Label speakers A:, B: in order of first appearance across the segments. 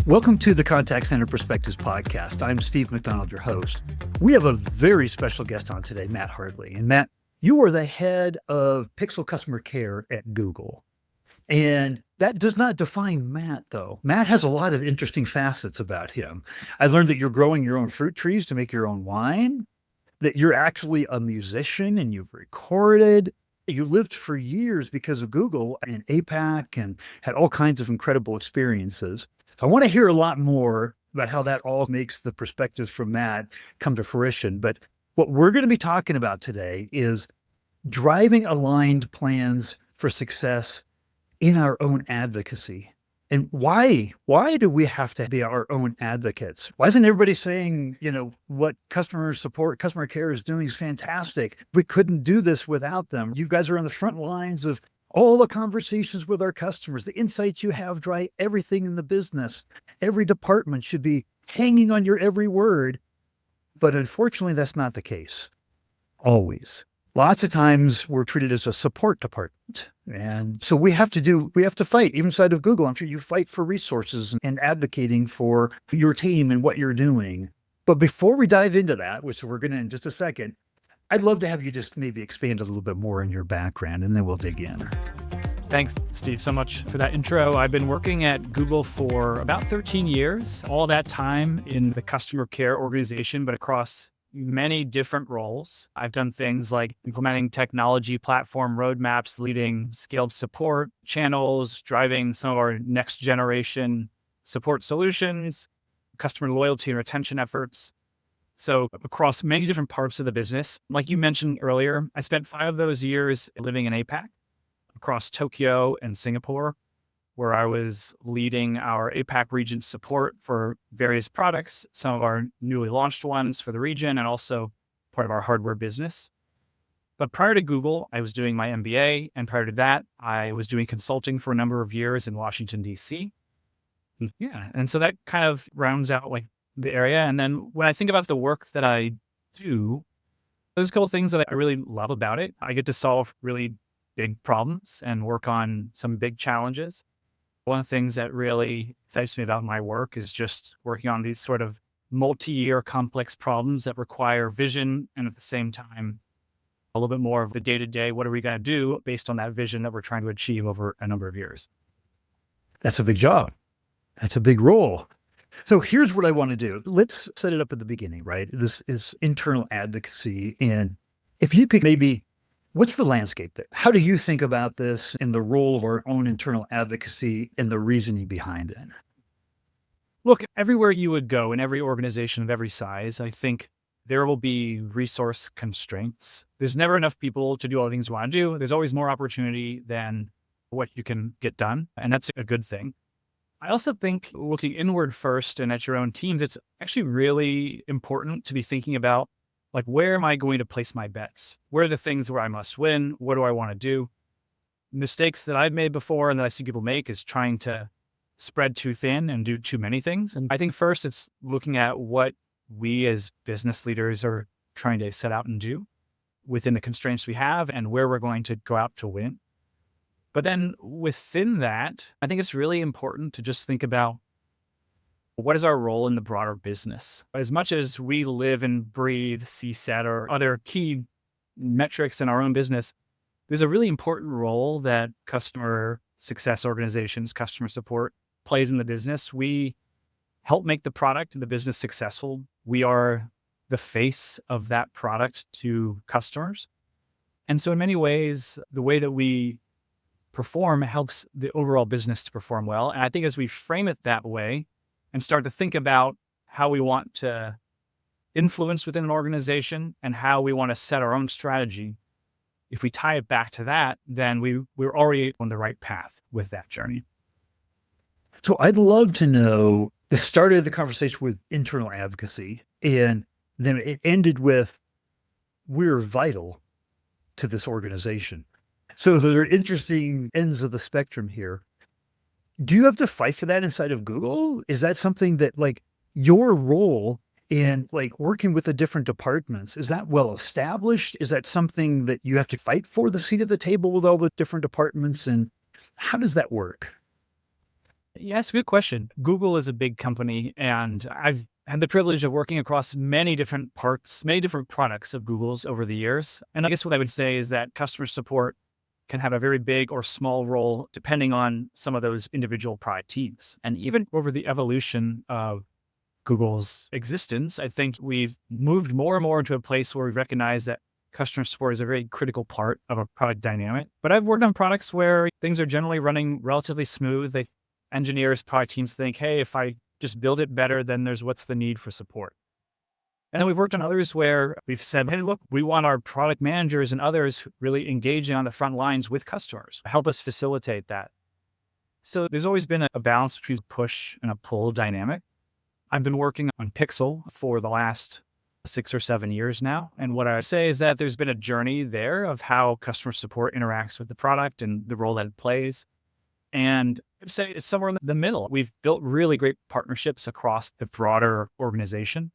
A: Welcome to the Contact Center Perspectives podcast. I'm Steve McDonald, your host. We have a very special guest on today, Matt Hartley. And Matt, you are the head of Pixel Customer Care at Google. And that does not define Matt, though. Matt has a lot of interesting facets about him. I learned that you're growing your own fruit trees to make your own wine, that you're actually a musician and you've recorded. You lived for years because of Google and APAC and had all kinds of incredible experiences. So I want to hear a lot more about how that all makes the perspectives from Matt come to fruition. But what we're going to be talking about today is driving aligned plans for success in our own advocacy. And why do we have to be our own advocates? Why isn't everybody saying, what customer support, customer care is doing is fantastic. We couldn't do this without them. You guys are on the front lines of all the conversations with our customers. The insights you have drive everything in the business. Every department should be hanging on your every word. But unfortunately, that's not the case. Always. Lots of times we're treated as a support department. And so we have to fight, even inside of Google. I'm sure you fight for resources and advocating for your team and what you're doing. But before we dive into that, which we're going to in just a second, I'd love to have you just maybe expand a little bit more on your background, and then we'll dig in.
B: Thanks, Steve, so much for that intro. I've been working at Google for about 13 years, all that time in the customer care organization, but across many different roles. I've done things like implementing technology platform roadmaps, leading scaled support channels, driving some of our next generation support solutions, customer loyalty and retention efforts. So across many different parts of the business, like you mentioned earlier, I spent 5 of those years living in APAC across Tokyo and Singapore, where I was leading our APAC region support for various products, some of our newly launched ones for the region, and also part of our hardware business. But prior to Google, I was doing my MBA, and prior to that, I was doing consulting for a number of years in Washington, D.C. Yeah, and so that kind of rounds out like the area. And then when I think about the work that I do, there's a couple things that I really love about it. I get to solve really big problems and work on some big challenges. One of the things that really excites me about my work is just working on these sort of multi-year complex problems that require vision and at the same time, a little bit more of the day-to-day, what are we going to do based on that vision that we're trying to achieve over a number of years.
A: That's a big job. That's a big role. So here's what I want to do. Let's set it up at the beginning, right? This is internal advocacy. And if you could maybe, what's the landscape there? How do you think about this and the role of our own internal advocacy and the reasoning behind it?
B: Look, everywhere you would go in every organization of every size, I think there will be resource constraints. There's never enough people to do all the things you want to do. There's always more opportunity than what you can get done. And that's a good thing. I also think looking inward first and at your own teams, it's actually really important to be thinking about, like, where am I going to place my bets? Where are the things where I must win? What do I want to do? Mistakes that I've made before and that I see people make is trying to spread too thin and do too many things. And I think first it's looking at what we as business leaders are trying to set out and do within the constraints we have and where we're going to go out to win. But then within that, I think it's really important to just think about what is our role in the broader business. As much as we live and breathe CSAT or other key metrics in our own business, there's a really important role that customer success organizations, customer support plays in the business. We help make the product and the business successful. We are the face of that product to customers. And so in many ways, the way that we perform helps the overall business to perform well. And I think as we frame it that way and start to think about how we want to influence within an organization and how we want to set our own strategy, if we tie it back to that, then we're already on the right path with that journey.
A: So I'd love to know, the start of the conversation with internal advocacy, and then it ended with, we're vital to this organization. So there are interesting ends of the spectrum here. Do you have to fight for that inside of Google? Is that something that, like, your role in like working with the different departments, is that well established? Is that something that you have to fight for the seat at the table with all the different departments? And how does that work?
B: Yeah, it's a good question. Google is a big company, and I've had the privilege of working across many different parts, many different products of Google's over the years. And I guess what I would say is that customer support can have a very big or small role depending on some of those individual product teams. And even over the evolution of Google's existence, I think we've moved more and more into a place where we recognize that customer support is a very critical part of a product dynamic. But I've worked on products where things are generally running relatively smooth. Engineers, product teams think, hey, if I just build it better, then what's the need for support? And then we've worked on others where we've said, hey, look, we want our product managers and others really engaging on the front lines with customers, help us facilitate that. So there's always been a balance between push and a pull dynamic. I've been working on Pixel for the last 6 or 7 years now. And what I say is that there's been a journey there of how customer support interacts with the product and the role that it plays. And I'd say it's somewhere in the middle. We've built really great partnerships across the broader organization.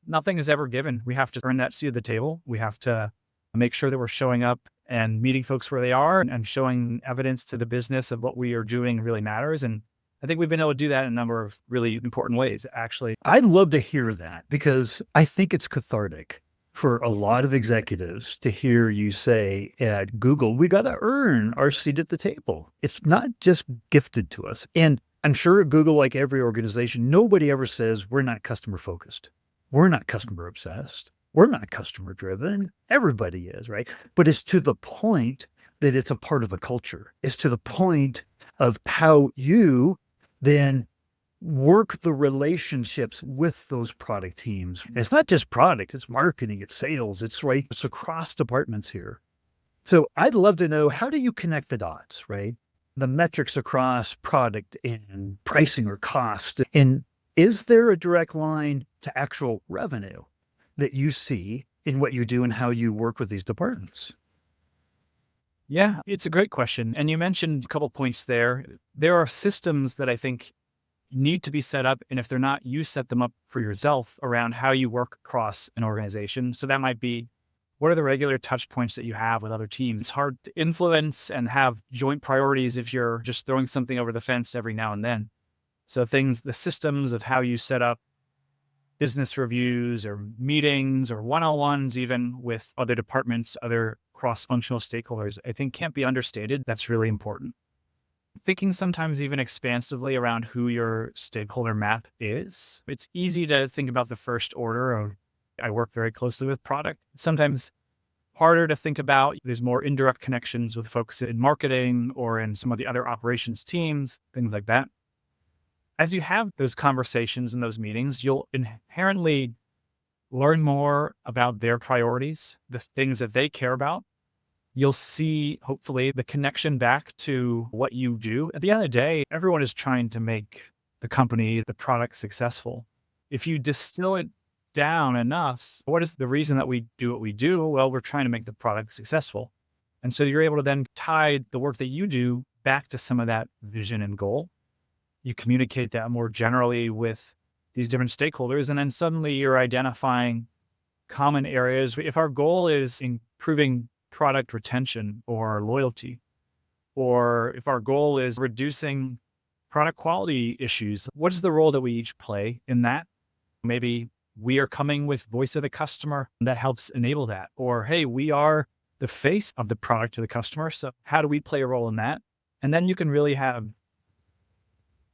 B: Nothing is ever given. We have to earn that seat at the table. We have to make sure that we're showing up and meeting folks where they are and showing evidence to the business of what we are doing really matters. And I think we've been able to do that in a number of really important ways, actually.
A: I'd love to hear that because I think it's cathartic for a lot of executives to hear you say at Google, we got to earn our seat at the table. It's not just gifted to us. And I'm sure at Google, like every organization, nobody ever says we're not customer focused. We're not customer obsessed. We're not customer driven. Everybody is, right? But it's to the point that it's a part of the culture. It's to the point of how you then work the relationships with those product teams. And it's not just product, it's marketing, it's sales, it's across departments here. So I'd love to know, how do you connect the dots, right? The metrics across product and pricing or cost. And is there a direct line to actual revenue that you see in what you do and how you work with these departments?
B: Yeah, it's a great question. And you mentioned a couple points there. There are systems that I think need to be set up. And if they're not, you set them up for yourself around how you work across an organization. So that might be, what are the regular touch points that you have with other teams? It's hard to influence and have joint priorities if you're just throwing something over the fence every now and then. So the systems of how you set up business reviews or meetings or one-on-ones, even with other departments, other cross-functional stakeholders, I think can't be understated. That's really important. Thinking sometimes even expansively around who your stakeholder map is. It's easy to think about the first order of, I work very closely with product. Sometimes harder to think about. There's more indirect connections with folks in marketing or in some of the other operations teams, things like that. As you have those conversations and those meetings, you'll inherently learn more about their priorities, the things that they care about. You'll see, hopefully, the connection back to what you do. At the end of the day, everyone is trying to make the company, the product successful. If you distill it down enough, what is the reason that we do what we do? Well, we're trying to make the product successful. And so you're able to then tie the work that you do back to some of that vision and goal. You communicate that more generally with these different stakeholders, and then suddenly you're identifying common areas. If our goal is improving product retention or loyalty, or if our goal is reducing product quality issues, what is the role that we each play in that? Maybe we are coming with voice of the customer that helps enable that. Or, hey, we are the face of the product to the customer. So how do we play a role in that? And then you can really have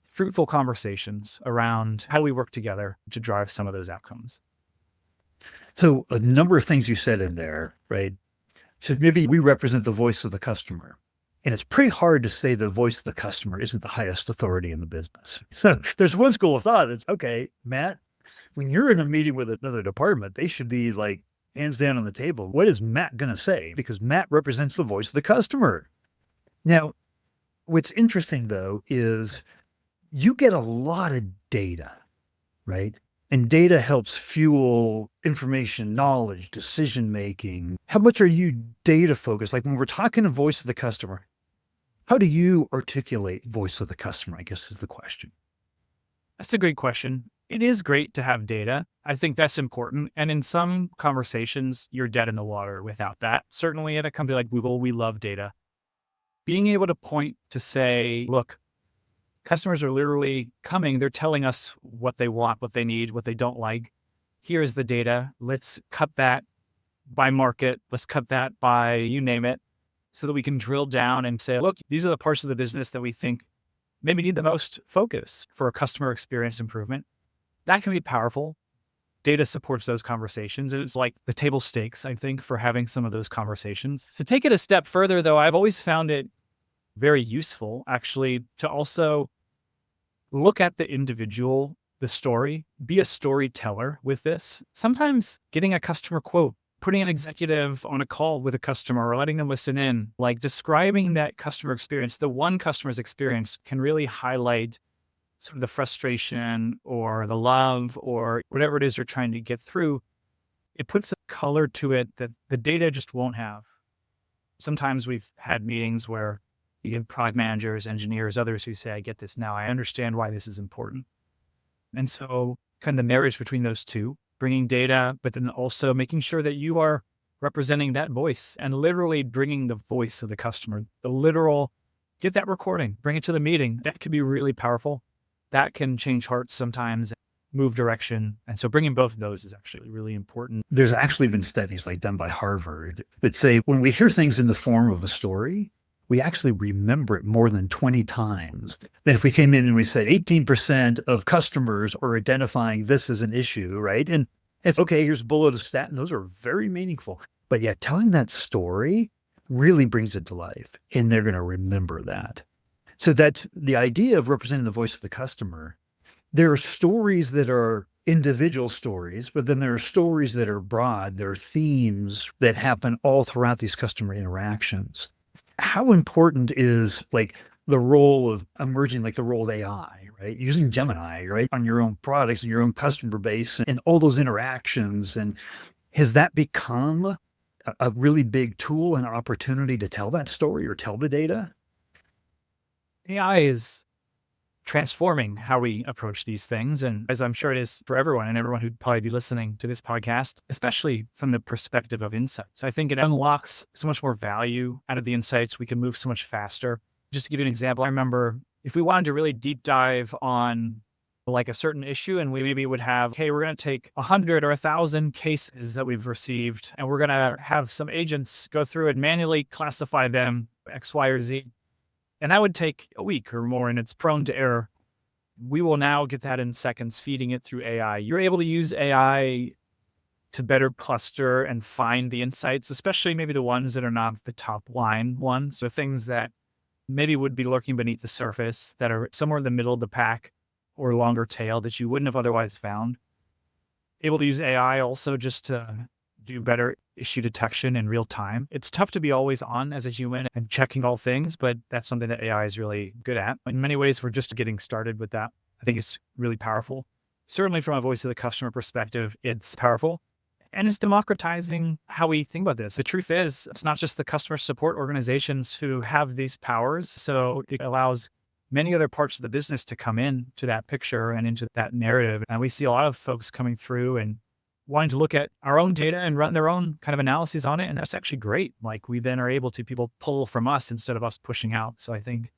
B: fruitful conversations around how do we work together to drive some of those outcomes.
A: So a number of things you said in there, right? So maybe we represent the voice of the customer. And it's pretty hard to say the voice of the customer isn't the highest authority in the business. So there's one school of thought. It's, okay, Matt, when you're in a meeting with another department, they should be like hands down on the table. What is Matt going to say? Because Matt represents the voice of the customer. Now, what's interesting though is you get a lot of data, right? And data helps fuel information, knowledge, decision-making. How much are you data focused? Like when we're talking to voice of the customer, how do you articulate voice of the customer, I guess is the question.
B: That's a great question. It is great to have data. I think that's important. And in some conversations, you're dead in the water without that. Certainly at a company like Google, we love data. Being able to point to say, look, Customers are literally coming, they're telling us what they want, what they need, what they don't like. Here's the data. Let's cut that by market. Let's cut that by you name it, so that we can drill down and say, look, these are the parts of the business that we think maybe need the most focus for a customer experience improvement. That can be powerful. Data supports those conversations. And it's like the table stakes, I think, for having some of those conversations. To take it a step further, though, I've always found it very useful, actually, to also look at the individual, the story, be a storyteller with this. Sometimes getting a customer quote, putting an executive on a call with a customer or letting them listen in, like describing that customer experience, the one customer's experience can really highlight sort of the frustration or the love or whatever it is you're trying to get through. It puts a color to it that the data just won't have. Sometimes we've had meetings where you get product managers, engineers, others who say, I get this now. I understand why this is important. And so kind of the marriage between those two, bringing data, but then also making sure that you are representing that voice and literally bringing the voice of the customer, the literal, get that recording, bring it to the meeting. That could be really powerful. That can change hearts sometimes, move direction. And so bringing both of those is actually really important.
A: There's actually been studies like done by Harvard that say when we hear things in the form of a story, we actually remember it more than 20 times than if we came in and we said 18% of customers are identifying this as an issue, right? And it's okay, here's a bullet of stat, and those are very meaningful. But yeah, telling that story really brings it to life, and they're going to remember that. So that's the idea of representing the voice of the customer. There are stories that are individual stories, but then there are stories that are broad. There are themes that happen all throughout these customer interactions. How important is like the role of emerging, like the role of AI, right? Using Gemini, right? On your own products and your own customer base and all those interactions. And has that become a really big tool and opportunity to tell that story or tell the data?
B: AI is transforming how we approach these things. And as I'm sure it is for everyone and everyone who'd probably be listening to this podcast, especially from the perspective of insights, I think it unlocks so much more value out of the insights. We can move so much faster. Just to give you an example, I remember if we wanted to really deep dive on like a certain issue and we maybe would have, hey, we're going to take 100 or 1,000 cases that we've received and we're going to have some agents go through and manually classify them X, Y, or Z. And that would take a week or more, and it's prone to error. We will now get that in seconds, feeding it through AI. You're able to use AI to better cluster and find the insights, especially maybe the ones that are not the top line ones. So things that maybe would be lurking beneath the surface that are somewhere in the middle of the pack or longer tail that you wouldn't have otherwise found. Able to use AI also just to do better issue detection in real time. It's tough to be always on as a human and checking all things, but that's something that AI is really good at. In many ways, we're just getting started with that. I think it's really powerful. Certainly from a voice of the customer perspective, it's powerful. And it's democratizing how we think about this. The truth is, it's not just the customer support organizations who have these powers. So it allows many other parts of the business to come in to that picture and into that narrative. And we see a lot of folks coming through and wanting to look at our own data and run their own kind of analyses on it. And that's actually great. Like we then are able to people pull from us instead of us pushing out. So I think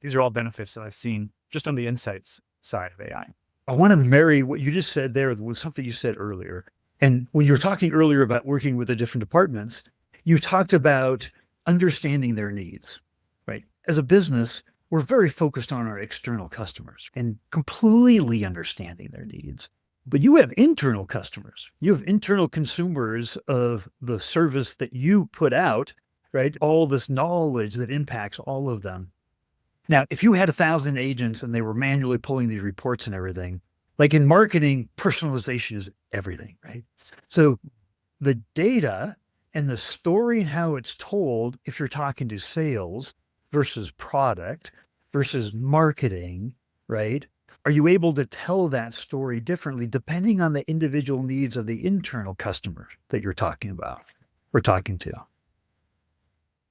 B: these are all benefits that I've seen just on the insights side of AI.
A: I want to marry what you just said there with something you said earlier. And when you were talking earlier about working with the different departments, you talked about understanding their needs, right? As a business, we're very focused on our external customers and completely understanding their needs. But you have internal customers. You have internal consumers of the service that you put out, right? All this knowledge that impacts all of them. Now, if you had 1,000 agents and they were manually pulling these reports and everything, like in marketing, personalization is everything, right? So the data and the story and how it's told, if you're talking to sales versus product versus marketing, right? Are you able to tell that story differently depending on the individual needs of the internal customer that you're talking about or talking to?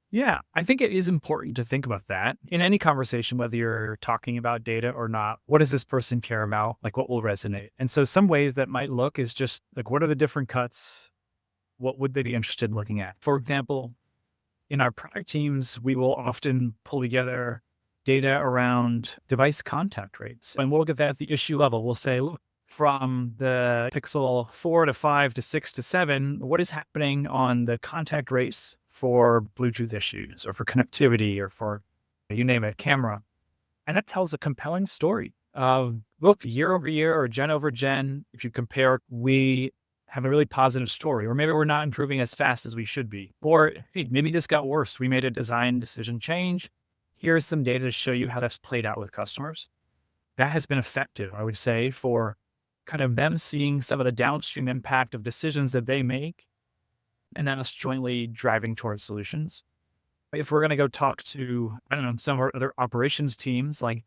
B: Yeah, I think it is important to think about that in any conversation, whether you're talking about data or not. What does this person care about? Like what will resonate? And so some ways that might look is just like, what are the different cuts? What would they be interested in looking at? For example, in our product teams, we will often pull together data around device contact rates. And we'll look at that at the issue level. We'll say, look, from the Pixel 4 to 5 to 6 to 7, what is happening on the contact rates for Bluetooth issues or for connectivity or for, you name it, camera? And that tells a compelling story of, look, year over year or gen over gen, if you compare, we have a really positive story. Or maybe we're not improving as fast as we should be. Or, hey, maybe this got worse. We made a design decision change. Here's some data to show you how that's played out with customers. That has been effective, I would say, for kind of them seeing some of the downstream impact of decisions that they make and then us jointly driving towards solutions. If we're going to go talk to, I don't know, some of our other operations teams, like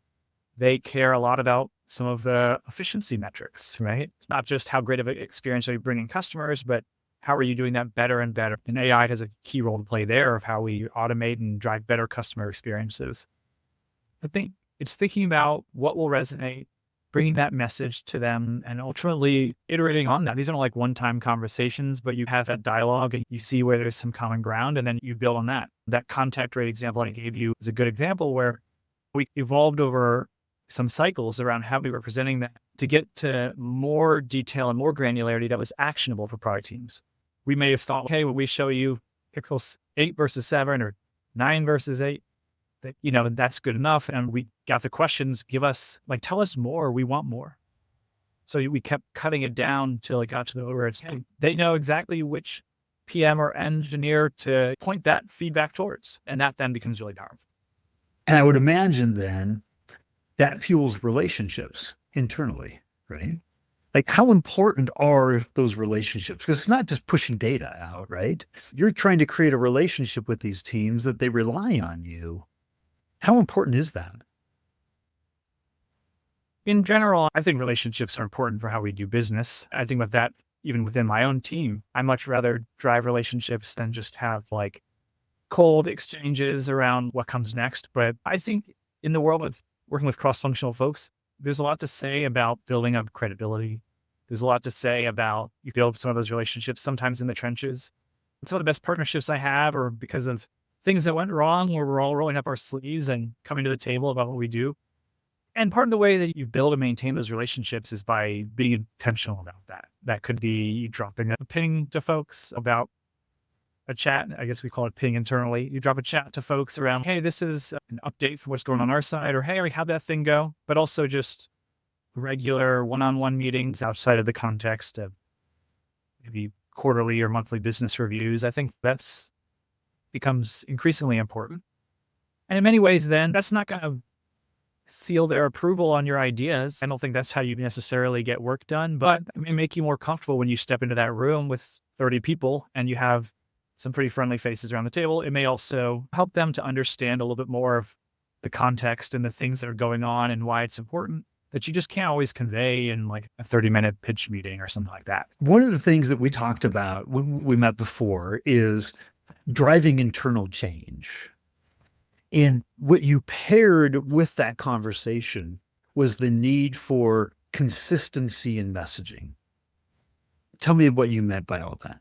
B: they care a lot about some of the efficiency metrics, right? It's not just how great of an experience are you bringing customers, but how are you doing that better and better? And AI has a key role to play there of how we automate and drive better customer experiences. I think it's thinking about what will resonate, bringing that message to them, and ultimately iterating on that. These aren't like one-time conversations, but you have that dialogue and you see where there's some common ground, and then you build on that. That contact rate example I gave you is a good example where we evolved over some cycles around how we were presenting that to get to more detail and more granularity that was actionable for product teams. We may have thought, okay, well, we show you Pixel 8 versus 7 or 9 versus 8. That, that's good enough. And we got the questions, tell us more. We want more. So we kept cutting it down till it got to the where it's, hey, they know exactly which PM or engineer to point that feedback towards. And that then becomes really powerful.
A: And I would imagine then that fuels relationships internally, right? Like, how important are those relationships? Because it's not just pushing data out, right? You're trying to create a relationship with these teams that they rely on you. How important is that?
B: In general, I think relationships are important for how we do business. I think with that, even within my own team, I much rather drive relationships than just have like cold exchanges around what comes next. But I think in the world of working with cross-functional folks, there's a lot to say about building up credibility. There's a lot to say about you build some of those relationships sometimes in the trenches. Some of the best partnerships I have are because of things that went wrong where we're all rolling up our sleeves and coming to the table about what we do. And part of the way that you build and maintain those relationships is by being intentional about that. That could be dropping a ping to folks about a chat. I guess we call it ping internally. You drop a chat to folks around, hey, this is an update for what's going on our side, or hey, how'd that thing go? But also just regular one-on-one meetings outside of the context of maybe quarterly or monthly business reviews. I think that's becomes increasingly important. And in many ways, then that's not going to seal their approval on your ideas. I don't think that's how you necessarily get work done, but it may make you more comfortable when you step into that room with 30 people and you have some pretty friendly faces around the table. It may also help them to understand a little bit more of the context and the things that are going on and why it's important that you just can't always convey in like a 30-minute pitch meeting or something like that.
A: One of the things that we talked about when we met before is driving internal change. And what you paired with that conversation was the need for consistency in messaging. Tell me what you meant by all that.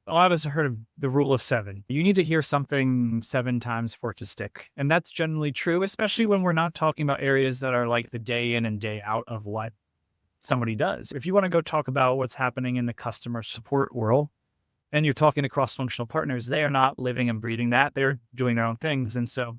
B: A lot of us have heard of the rule of 7. You need to hear something 7 times for it to stick. And that's generally true, especially when we're not talking about areas that are like the day in and day out of what somebody does. If you want to go talk about what's happening in the customer support world, and you're talking to cross-functional partners, they are not living and breathing that. They're doing their own things. And so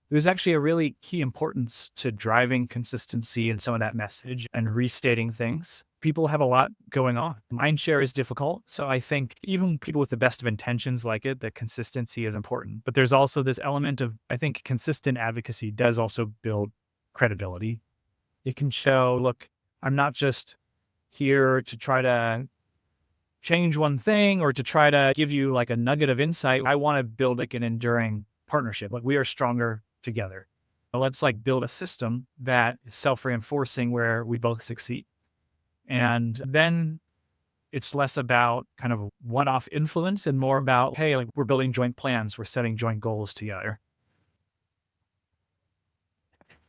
B: there's actually a really key importance to driving consistency in some of that message and restating things. People have a lot going on. Mindshare is difficult. So I think even people with the best of intentions like it, the consistency is important. But there's also this element of, I think consistent advocacy does also build credibility. It can show, look, I'm not just here to try to change one thing or to try to give you like a nugget of insight. I want to build like an enduring partnership. Like we are stronger together. Let's like build a system that is self-reinforcing where we both succeed. And then it's less about kind of one-off influence and more about, hey, like we're building joint plans. We're setting joint goals together.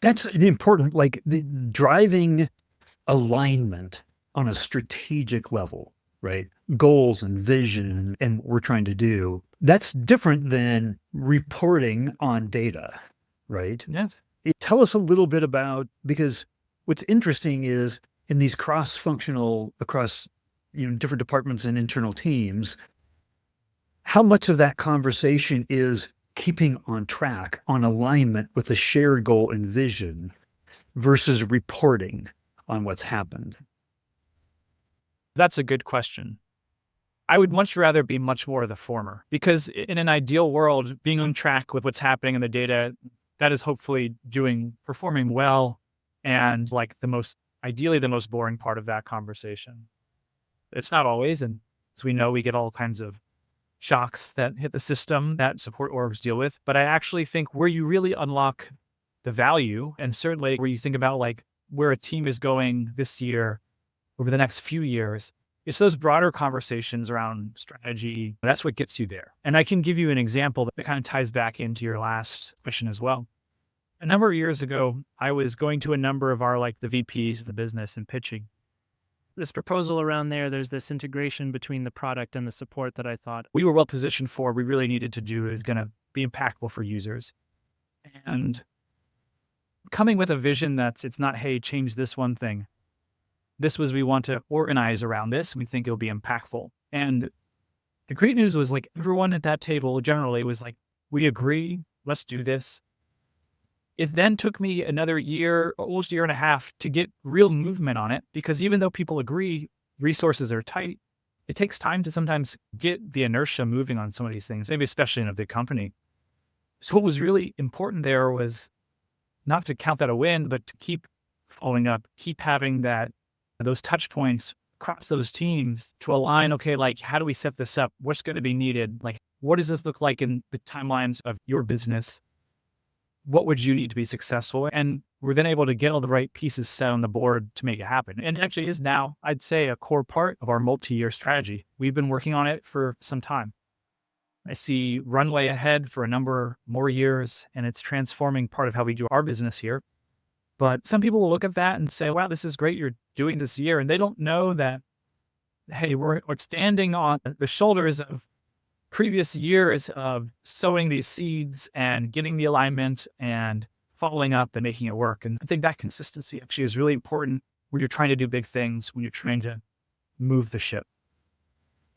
A: That's an important, like the driving alignment on a strategic level, right? Goals and vision and what we're trying to do. That's different than reporting on data, right?
B: Yes.
A: Tell us a little bit about, because what's interesting is in these cross-functional across, different departments and internal teams, how much of that conversation is keeping on track, on alignment with a shared goal and vision versus reporting on what's happened?
B: That's a good question. I would much rather be much more of the former, because in an ideal world, being on track with what's happening in the data, that is hopefully performing well, and like ideally the most boring part of that conversation. It's not always. And as we know, we get all kinds of shocks that hit the system that support orgs deal with. But I actually think where you really unlock the value, and certainly where you think about like where a team is going this year, over the next few years, it's those broader conversations around strategy. That's what gets you there. And I can give you an example that kind of ties back into your last question as well. A number of years ago, I was going to a number of our the VPs of the business and pitching this proposal around there. There's this integration between the product and the support that I thought we were well positioned for. We really needed to do is going to be impactful for users. And coming with a vision it's not, hey, change this one thing. This was, we want to organize around this. We think it'll be impactful. And the great news was everyone at that table generally was like, we agree, let's do this. It then took me another year, almost a year and a half, to get real movement on it, because even though people agree resources are tight, it takes time to sometimes get the inertia moving on some of these things, maybe especially in a big company. So what was really important there was not to count that a win, but to keep following up, keep having those touch points across those teams to align, okay, how do we set this up? What's going to be needed? What does this look like in the timelines of your business? What would you need to be successful? And we're then able to get all the right pieces set on the board to make it happen. And it actually is now, I'd say, a core part of our multi-year strategy. We've been working on it for some time. I see runway ahead for a number more years, and it's transforming part of how we do our business here. But some people will look at that and say, wow, this is great you're doing this year. And they don't know that, hey, we're standing on the shoulders of previous years of sowing these seeds and getting the alignment and following up and making it work. And I think that consistency actually is really important when you're trying to do big things, when you're trying to move the ship.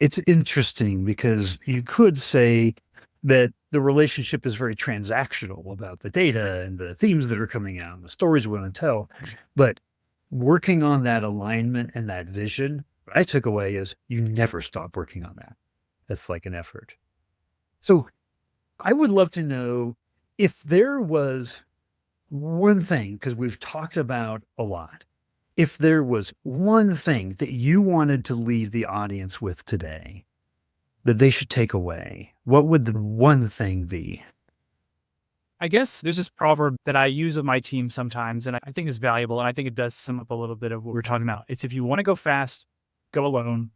A: It's interesting because you could say that the relationship is very transactional about the data and the themes that are coming out and the stories we want to tell. But working on that alignment and that vision, what I took away is you never stop working on that. That's like an effort. So I would love to know if there was one thing, because we've talked about a lot, if there was one thing that you wanted to leave the audience with today that they should take away, what would the one thing be?
B: I guess there's this proverb that I use with my team sometimes, and I think is valuable, and I think it does sum up a little bit of what we're talking about. It's, if you want to go fast, go alone.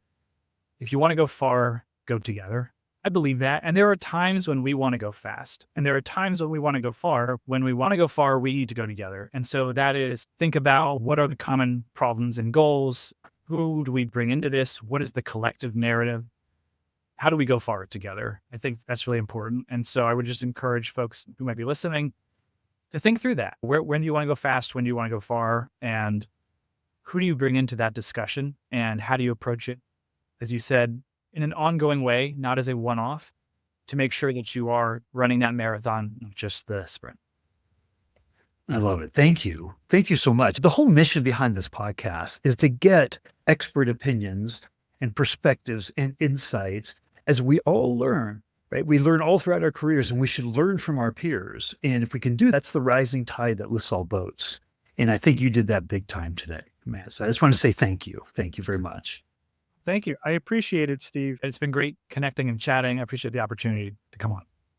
B: If you want to go far, go together. I believe that. And there are times when we want to go fast, and there are times when we want to go far. When we want to go far, we need to go together. And so that is, think about what are the common problems and goals? Who do we bring into this? What is the collective narrative? How do we go far together? I think that's really important. And so I would just encourage folks who might be listening to think through that. When do you want to go fast? When do you want to go far? And who do you bring into that discussion? And how do you approach it? As you said, in an ongoing way, not as a one-off, to make sure that you are running that marathon, not just the sprint.
A: I love it. Thank you. Thank you so much. The whole mission behind this podcast is to get expert opinions and perspectives and insights as we all learn, right? We learn all throughout our careers, and we should learn from our peers. And if we can do, that's the rising tide that lifts all boats. And I think you did that big time today, Matt. So I just want to say thank you. Thank you very much.
B: Thank you. I appreciate it, Steve. It's been great connecting and chatting. I appreciate the opportunity to come on.